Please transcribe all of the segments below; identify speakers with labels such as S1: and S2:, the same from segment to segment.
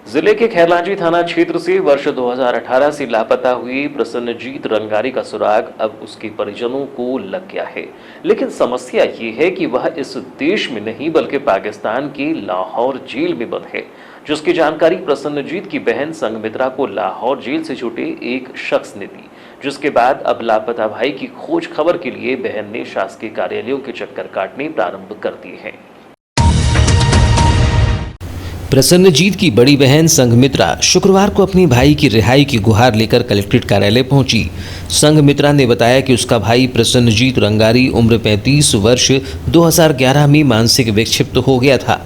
S1: जिले के खैरलांजी थाना क्षेत्र से वर्ष 2018 से लापता हुई प्रसन्नजीत रंगारी का सुराग अब उसके परिजनों को लग गया है। लेकिन समस्या ये है कि वह इस देश में नहीं बल्कि पाकिस्तान की लाहौर जेल में बंद है, जिसकी जानकारी प्रसन्नजीत की बहन संघमित्रा को लाहौर जेल से छूटे एक शख्स ने दी। जिसके बाद अब लापता भाई की खोज खबर के लिए बहन ने शासकीय कार्यालयों के चक्कर काटने प्रारंभ कर दिए हैं।
S2: प्रसन्नजीत की बड़ी बहन संघमित्रा शुक्रवार को अपने भाई की रिहाई की गुहार लेकर कलेक्ट्रेट कार्यालय पहुंची। संघमित्रा ने बताया कि उसका भाई प्रसन्नजीत रंगारी उम्र 35 वर्ष 2011 में मानसिक विक्षिप्त हो गया था।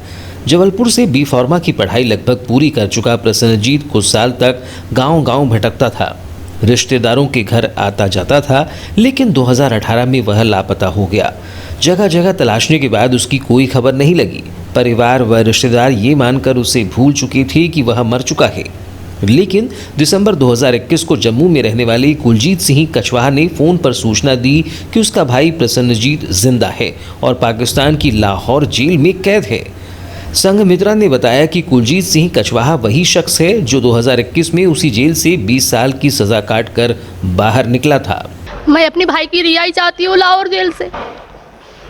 S2: जबलपुर से बी फार्मा की पढ़ाई लगभग पूरी कर चुका प्रसन्नजीत कुछ साल तक गांव-गांव भटकता था, रिश्तेदारों के घर आता जाता था, लेकिन 2018 में वह लापता हो गया। जगह जगह तलाशने के बाद उसकी कोई खबर नहीं लगी। परिवार व रिश्तेदार ये मानकर उसे भूल चुके थे कि वह मर चुका है। लेकिन दिसंबर 2021 को जम्मू में रहने वाले कुलजीत सिंह कछवाहा ने फ़ोन पर सूचना दी कि उसका भाई प्रसन्नजीत जिंदा है और पाकिस्तान की लाहौर जेल में कैद है। संघमित्रा ने बताया कि कुलजीत सिंह कछवाहा वही शख्स है जो 2021 में उसी जेल से 20 साल की सज़ा काटकर बाहर निकला था।
S3: मैं अपने भाई की रिहाई चाहती हूँ लाहौर जेल से।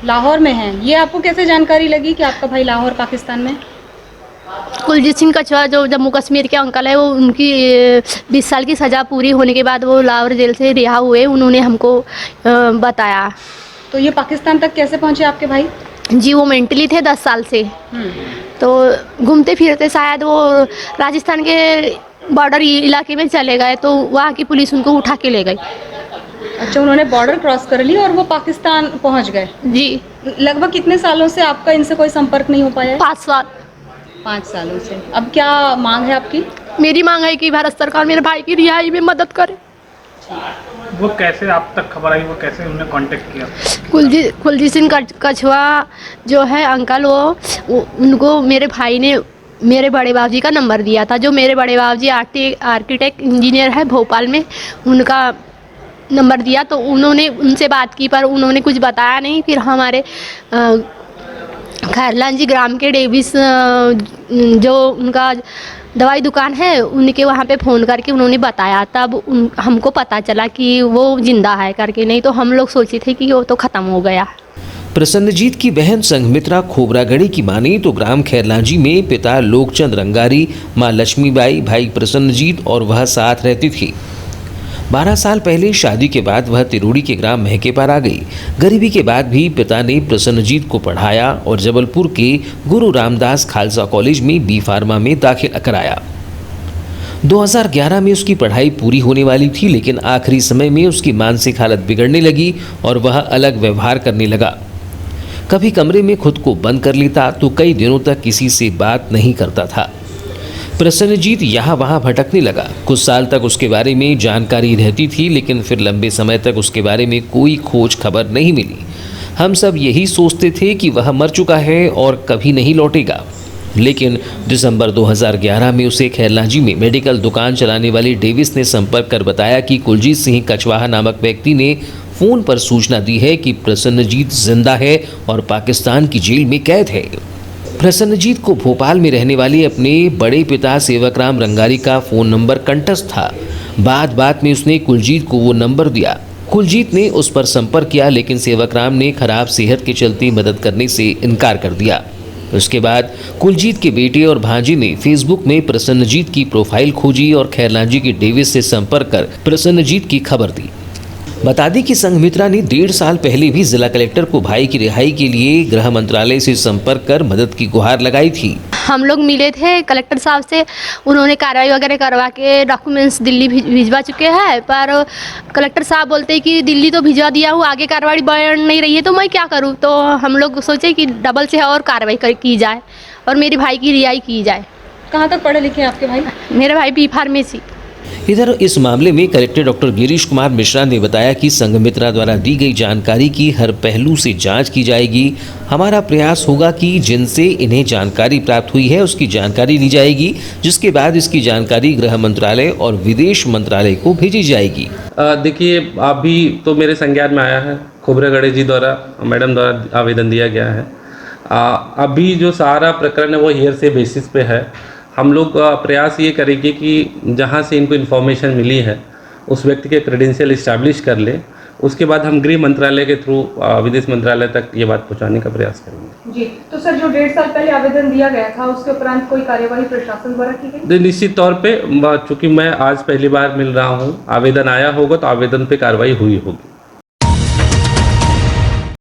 S4: लाहौर में हैं, ये आपको कैसे जानकारी लगी कि आपका भाई लाहौर पाकिस्तान में?
S3: कुलजीत सिंह कछवाहा जो जम्मू कश्मीर के अंकल है, वो उनकी 20 साल की सज़ा पूरी होने के बाद वो लाहौर जेल से रिहा हुए, उन्होंने हमको बताया।
S4: तो ये पाकिस्तान तक कैसे पहुंचे आपके भाई?
S3: जी, वो मेंटली थे 10 साल से, तो घूमते फिरते शायद वो राजस्थान के बॉर्डर इलाके में चले गए, तो वहाँ की पुलिस उनको उठा के ले गई।
S4: अच्छा, उन्होंने बॉर्डर क्रॉस कर ली और वो पाकिस्तान पहुंच गए।
S3: जी।
S4: लगभग कितने सालों से आपका इनसे कोई संपर्क नहीं हो पाया है?
S3: 5 साल।
S4: 5 सालों से। अब क्या मांग है आपकी?
S3: मेरी मांग है कि भारत सरकार मेरे भाई की रिहाई में मदद करे।
S5: वो कैसे आप तक खबर आई, वो कैसे उन्होंने कांटेक्ट किया?
S3: कुलजीत सिंह कछवाहा जो है अंकल, वो उनको मेरे भाई ने मेरे बड़े बाबूजी का नंबर दिया था। जो मेरे बड़े बाबूजी आर्किटेक्ट इंजीनियर है भोपाल में, उनका नंबर दिया, तो उन्होंने उनसे बात की पर उन्होंने कुछ बताया नहीं। फिर हमारे खैरलांजी ग्राम के डेविस जो उनका दवाई दुकान है, उनके वहाँ पे फ़ोन करके उन्होंने बताया, तब हमको पता चला कि वो जिंदा है करके, नहीं तो हम लोग सोचे थे कि वो तो ख़त्म हो गया।
S2: प्रसन्नजीत की बहन संघमित्रा खोबरागढ़ी की माने तो ग्राम खैरलांजी में पिता लोकचंद रंगारी, माँ लक्ष्मीबाई, भाई प्रसन्नजीत और वह साथ रहती थी। 12 साल पहले शादी के बाद वह तिरोड़ी के ग्राम महकेपार आ गई। गरीबी के बाद भी पिता ने प्रसन्नजीत को पढ़ाया और जबलपुर के गुरु रामदास खालसा कॉलेज में बी फार्मा में दाखिला कराया। 2011 में उसकी पढ़ाई पूरी होने वाली थी, लेकिन आखिरी समय में उसकी मानसिक हालत बिगड़ने लगी और वह अलग व्यवहार करने लगा। कभी कमरे में खुद को बंद कर लेता तो कई दिनों तक किसी से बात नहीं करता था। प्रसन्नजीत यहाँ वहाँ भटकने लगा। कुछ साल तक उसके बारे में जानकारी रहती थी, लेकिन फिर लंबे समय तक उसके बारे में कोई खोज खबर नहीं मिली। हम सब यही सोचते थे कि वह मर चुका है और कभी नहीं लौटेगा। लेकिन दिसंबर 2011 में उसे खैरलांजी में मेडिकल दुकान चलाने वाली डेविस ने संपर्क कर बताया कि कुलजीत सिंह कछवाहा नामक व्यक्ति ने फ़ोन पर सूचना दी है कि प्रसन्नजीत जिंदा है और पाकिस्तान की जेल में कैद है। प्रसन्नजीत को भोपाल में रहने वाले अपने बड़े पिता सेवकराम रंगारी का फ़ोन नंबर कंठस्थ था। बात में उसने कुलजीत को वो नंबर दिया। कुलजीत ने उस पर संपर्क किया, लेकिन सेवकराम ने खराब सेहत के चलते मदद करने से इनकार कर दिया। उसके बाद कुलजीत के बेटे और भांजी ने फेसबुक में प्रसन्नजीत की प्रोफाइल खोजी और खैरलांजी के डेविस से संपर्क कर प्रसन्नजीत की खबर दी। बता दें कि संघमित्रा ने 1.5 साल पहले भी जिला कलेक्टर को भाई की रिहाई के लिए गृह मंत्रालय से संपर्क कर मदद की गुहार लगाई थी।
S3: हम लोग मिले थे कलेक्टर साहब से, उन्होंने कार्रवाई वगैरह करवा के डॉक्यूमेंट्स दिल्ली भिजवा चुके हैं, पर कलेक्टर साहब बोलते हैं कि दिल्ली तो भिजवा दिया हूँ, आगे कार्रवाई बढ़ नहीं रही है, तो मैं क्या करूँ। तो हम लोग सोचे कि डबल से और कार्रवाई की जाए और मेरे भाई की रिहाई की जाए।
S4: कहाँ तक पढ़े लिखे हैं आपके भाई?
S3: मेरे भाई बी फार्मेसी।
S2: इधर इस मामले में कलेक्टर डॉक्टर गिरीश कुमार मिश्रा ने बताया कि संघमित्रा द्वारा दी गई जानकारी की हर पहलू से जांच की जाएगी। हमारा प्रयास होगा कि जिनसे इन्हें जानकारी प्राप्त हुई है उसकी जानकारी ली जाएगी, जिसके बाद इसकी जानकारी गृह मंत्रालय और विदेश मंत्रालय को भेजी जाएगी।
S6: देखिए, अभी तो मेरे संज्ञान में आया है, खोबरागढ़ी जी द्वारा, मैडम द्वारा आवेदन दिया गया है। अभी जो सारा प्रकरण है वो हियर से बेसिस पे है। हम लोग प्रयास ये करेंगे कि जहाँ से इनको इन्फॉर्मेशन मिली है उस व्यक्ति के क्रेडेंशियल इस्टेब्लिश कर ले, उसके बाद हम गृह मंत्रालय के थ्रू विदेश मंत्रालय तक ये बात पहुँचाने का प्रयास करेंगे।
S4: जी, तो सर जो 1.5 साल पहले आवेदन दिया गया था उसके उपरांत कोई कार्यवाही प्रशासन द्वारा की गई?
S6: निश्चित तौर पे चूँकि मैं आज पहली बार मिल रहा हूँ, आवेदन आया होगा तो आवेदन पे कार्रवाई हुई होगी।